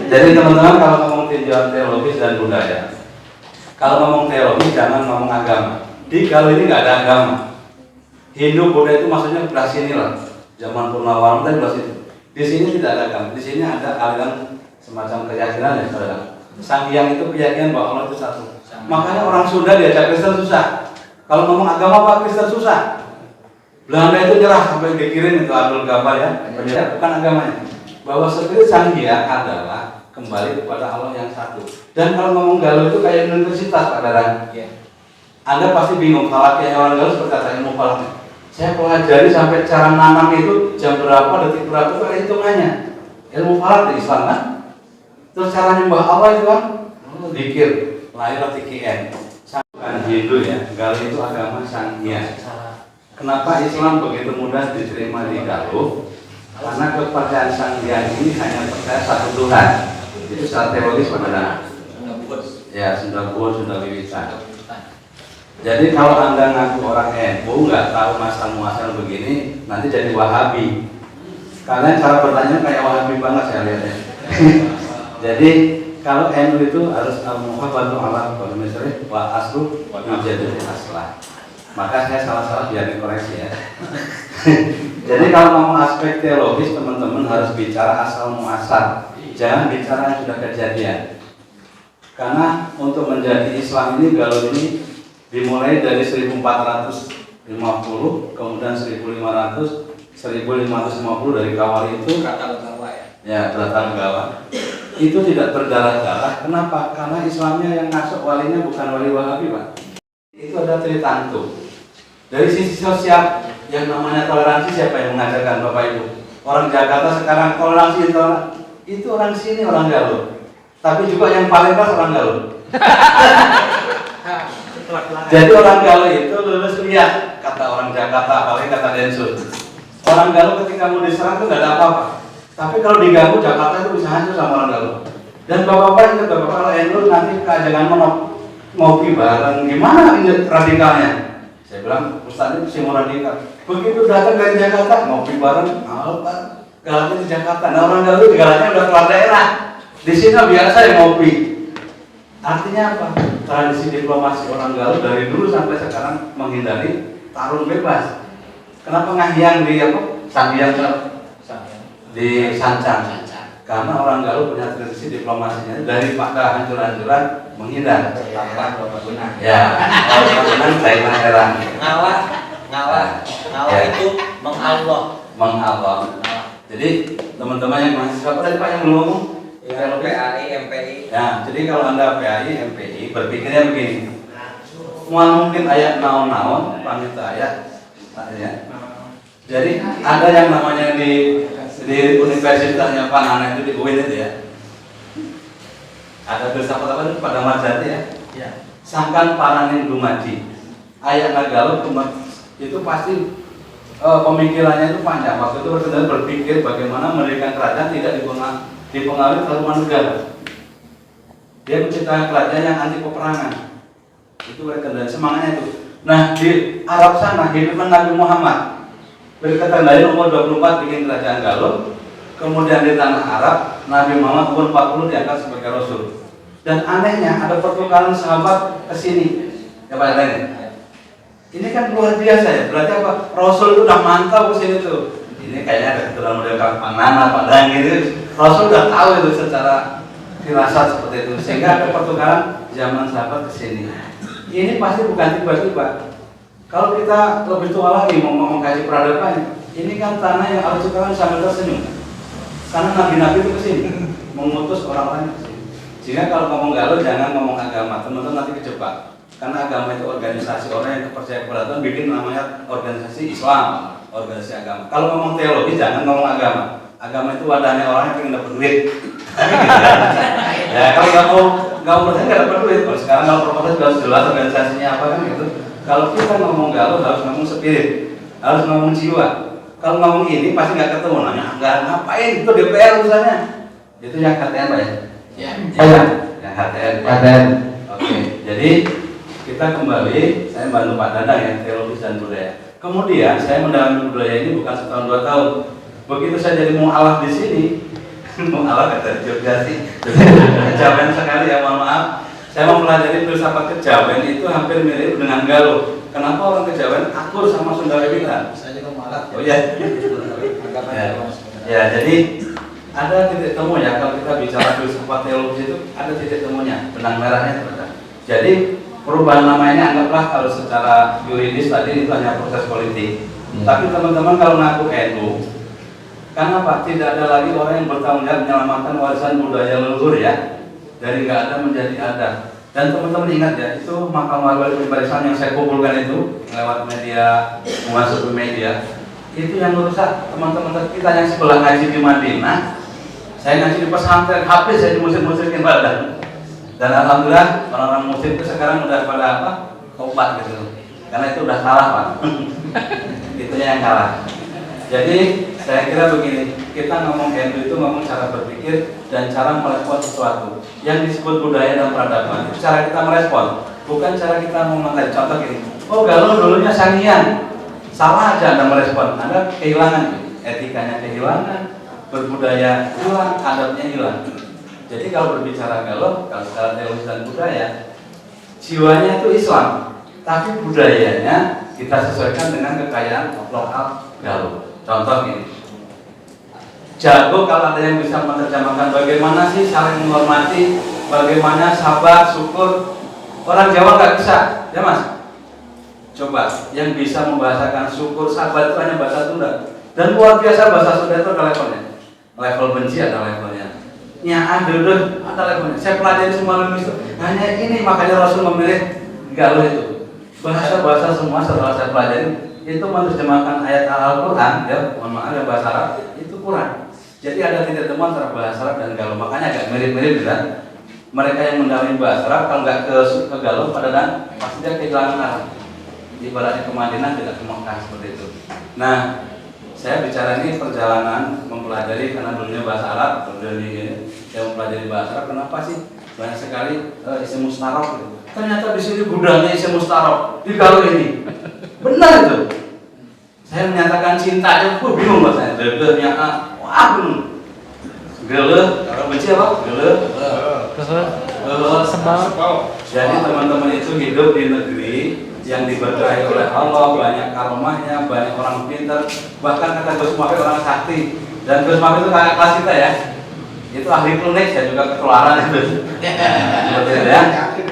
Jadi teman-teman kalau ngomong tinjauan teologis dan budaya, kalau ngomong teologi jangan ngomong agama. Di kalau ini nggak ada agama. Hindu Buddha itu maksudnya belah sini lah. Zaman Purnawarman tadi belah situ. Di sini tidak ada agama. Di sini ada aliran semacam keyakinan ya saudara. Sang Hyang itu keyakinan bahwa Allah itu satu. Makanya orang Sunda diajak Kristen susah. Kalau ngomong agama Pak Kristen susah. Belanda itu nyerah sampai dikirim itu Abdul Ghaffar ya. Bukan agamanya. Bahwa spirit Sang Hyang adalah kembali kepada Allah yang satu. Dan kalau ngomong Galuh itu kayak universitas Pak Darang. Anda pasti bingung falaknya orang Galuh seperti kata ilmu falaknya. Saya pelajari sampai cara nanam itu jam berapa, detik berapa itu ada hitungannya. Ilmu falak di Islam kan. Terus cara nyembah Allah itu kan zikir, lahir TKN. Bukan Hindu ya, Galuh itu agama Sang Hyang. Kenapa Islam begitu mudah diterima di Galuh? Karena kepercayaan Sang Hyang ini hanya percaya satu Tuhan. Itu secara teologis benar. Ya, sudah buat, sudah wiwitan. Jadi kalau Anda ngaku orang NU nggak tahu masal-muasal begini, nanti jadi Wahabi. Karena cara bertanya kayak Wahabi banget saya lihatnya. Jadi kalau NU itu harus al-muhabbatu ala qadamisri wa aslu wujudul aslah. Maka saya salah-salah biar dikoreksi ya. Jadi kalau ngomong aspek teologis teman-teman harus bicara asal muasal. Jangan bicara yang sudah kejadian. Karena untuk menjadi Islam ini Galuh ini dimulai dari 1450, kemudian 1500, 1550 dari Kawari itu Kratagalawa ya. Ya, Kratagalawa. Itu tidak berdarah-darah. Kenapa? Karena Islamnya yang masuk walinya bukan wali Wahabi, Pak. Itu ada Tritantu. Dari sisi sosial yang namanya toleransi siapa yang mengajarkan Bapak Ibu? Orang Jakarta sekarang toleransi itu orang sini orang Galuh. Tapi juga yang paling pas orang Galuh. Jadi orang Galuh itu lulus lihat kata orang Jakarta, apalagi kata Densus. Orang Galuh ketika mau diserang itu nggak ada apa-apa. Tapi kalau diganggu Jakarta itu bisa hancur sama orang Galuh. Dan bapak-bapak ingat bapak kalau NU nanti keajangan ngopi bareng gimana ini radikalnya? Saya bilang Ustaz itu sih mau radikal. Begitu datang dari Jakarta ngopi bareng, apa? Galatnya di Jakarta. Nah orang Galuh di Galatnya udah keluar daerah. Di sini biasa yang ngopi. Artinya apa? Tradisi diplomasi orang Galuh dari dulu sampai sekarang menghindari tarung bebas. Kenapa Ngahyang di apa? Sang Hyang di Sancang. Karena orang Galuh punya tradisi diplomasinya daripada hancur-hancuran menghindar. Tanpa berguna. Ya, kalau saya heran. Ngalah itu mengallah. Jadi teman-teman yang mahasiswa tadi Pak yang belum ngomong. Ya, PAI, MPI. Ya, jadi kalau Anda PAI, MPI berpikirnya begini. Mungkin ayat naon-naon, pamit ayat. Ya. Jadi ada yang namanya di universitasnya Pak Nana itu di UIN itu ya. Ada filsafat apa itu pada Marjati ya. Ya. Sangkan paraning dumaji. Ayat Galuh itu pasti pemikirannya itu panjang. Waktu itu berpikir bagaimana mendirikan kerajaan tidak dipengaruhi taruman negara. Dia menciptakan kerajaan yang anti peperangan. Itu berkendali semangatnya itu. Nah di Arab sana hidupnya Nabi Muhammad. Berkata dari umur 24 bikin kerajaan Galuh. Kemudian di tanah Arab Nabi Muhammad umur 40 diangkat sebagai Rasul. Dan anehnya ada pertukaran sahabat ke sini. Ya Pak Rene. Ini kan luar biasa ya. Berarti apa? Rasul itu udah mantau ke sini tuh. Ini kayaknya ada keturunan model Pak Nana, Pak Dang gitu. Rasul udah tahu itu secara firasat seperti itu. Sehingga ada pertukaran zaman sahabat ke sini. Ini pasti bukan tiba-tiba. Kalau kita lebih tua lagi mau ngomong kaji peradaban, ini kan tanah yang harus sekarang sambil tersenyum. Karena nabi-nabi itu ke sini mengutus orang-orang ke sini. Sehingga kalau ngomong Galuh jangan ngomong agama, teman-teman nanti kejebak. Karena agama itu organisasi, orang yang percaya kepada Tuhan bikin namanya organisasi Islam, organisasi agama. Kalau ngomong teologi jangan ngomong agama. Agama itu wadahnya orang yang pengen dapat duit. Ya kalau nggak mau percaya nggak dapat duit. Kalau sekarang kalau proposal sudah jelas organisasinya apa kan gitu. Kalau kita ngomong Galuh harus ngomong spirit, harus ngomong jiwa. Kalau ngomong ini pasti nggak ketemu. Nanya anggaran ngapain? Itu DPR urusannya. Itu yang KTN Pak ya? Ya. Yang KTN. Oke. Jadi kita kembali. Saya bantu Pak Dadang yang teologis dan budaya. Kemudian saya mendalami budaya ini bukan setahun 2 tahun. Begitu saya jadi mu'alaf di sini, Ala kata Jogja sih. Kejawen sekali ya, mohon maaf. Saya mempelajari filsafat kejawen itu hampir mirip dengan Galuh. Kenapa orang kejawen akur sama Sunda Wiwitan? Saya juga malah. Oh iya. Ya, jadi ada titik temu ya kalau kita bicara filsafat teologi itu ada titik temunya, benang merahnya ternyata. Jadi perubahan nama ini anggaplah kalau secara yuridis tadi itu hanya proses politik. Tapi teman-teman kalau ngaku NU, karena Pak tidak ada lagi orang yang bertanggung jawab menyelamatkan warisan budaya leluhur ya, dari nggak ada menjadi ada. Dan teman-teman ingat ya, itu makam wali warisan yang saya kumpulkan itu lewat media, masuk ke media, itu yang merusak teman-teman kita yang sebelah ngaji di Madinah. Saya ngaji di pesantren, habis saya di musik-musikin badan. Dan alhamdulillah orang-orang musik itu sekarang udah pada apa? Tobat gitu. Karena itu udah salah Pak. Itunya yang kalah. Jadi saya kira begini, kita ngomong NU itu ngomong cara berpikir dan cara merespon sesuatu. Yang disebut budaya dan peradaban itu cara kita merespon, bukan cara kita mengenai. Contoh gini, oh Galuh dulunya sangian, salah aja Anda merespon, Anda kehilangan etikanya, kehilangan berbudaya hilang, adatnya hilang. Jadi kalau berbicara Galuh, kalau secara teologi dan budaya, jiwanya itu Islam, tapi budayanya kita sesuaikan dengan kekayaan lokal Galuh. Contoh gini, jago kalau ada yang bisa menerjemahkan bagaimana sih saling menghormati, bagaimana sabar, syukur. Orang Jawa nggak bisa, ya Mas. Coba, yang bisa membahasakan syukur, sabar itu hanya bahasa Sunda. Dan luar biasa bahasa Sunda itu ada levelnya. Level benci ada levelnya. Ada levelnya. Saya pelajari semua ilmu itu. Hanya ini makanya Rasul memilih Galuh itu. Bahasa-bahasa semua setelah saya pelajari itu menerjemahkan ayat Al-Quran, ya, mohon maaf ya bahasa Arab itu kurang. Jadi ada titik temu antara bahasa Arab dan Galuh, makanya agak mirip-mirip kan. Mereka yang mendalami bahasa Arab kalau nggak ke Galuh pada dan pasti dia kehilangan arah. Ibaratnya ke Madinah tidak ke Mekah seperti itu. Nah, saya bicara ini perjalanan mempelajari karena dulunya bahasa Arab, kemudian saya mempelajari bahasa Arab. Kenapa sih banyak sekali isim mustarok gitu. Ternyata di sini gudangnya isim mustarok di Galuh ini. Benar itu. Saya menyatakan cinta aja, bingung bahasanya. Gelehnya wah bingung. Geleh, kalau benci apa? Geleh. Sebab. Jadi teman-teman itu hidup di negeri yang diberkahi oleh Allah, banyak karomahnya, banyak orang pintar. Bahkan kata Gus Mafid orang sakti. Dan Gus Mafid itu kakak kelas kita ya. Itu ahli klinik, saya juga ketularan itu. Seperti itu ya.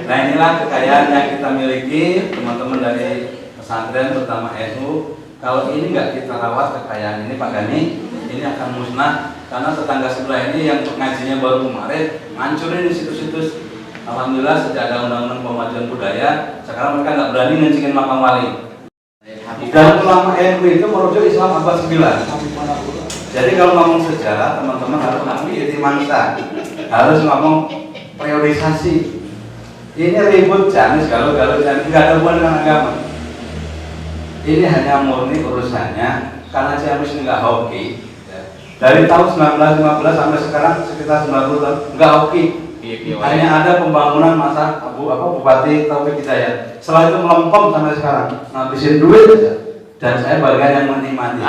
Nah inilah kekayaan yang kita miliki, teman-teman dari pesantren terutama NU. Kalau ini nggak kita rawat kekayaan ini Pak Gani, ini akan musnah karena tetangga sebelah ini yang ngajinya baru kemarin ngancurin situs-situs. Alhamdulillah sejak ada undang-undang pemajuan budaya, sekarang mereka nggak berani ngencingin makam wali. Dan ulama NU itu merujuk Islam abad 9. Jadi kalau ngomong sejarah, teman-teman harus ngerti itimangsa, harus ngomong priorisasi. Ini ribut janis kalau janis nggak ada hubungan dengan agama. Ini hanya murni urusannya karena Ciamis nggak hoki. Dari tahun 1915 sampai sekarang sekitar 90 tahun nggak hoki. Hanya ada pembangunan masa Bupati Taufik Hidayat. Setelah itu melempem sampai sekarang, ngabisin duit aja. Dan saya bagian yang menikmati.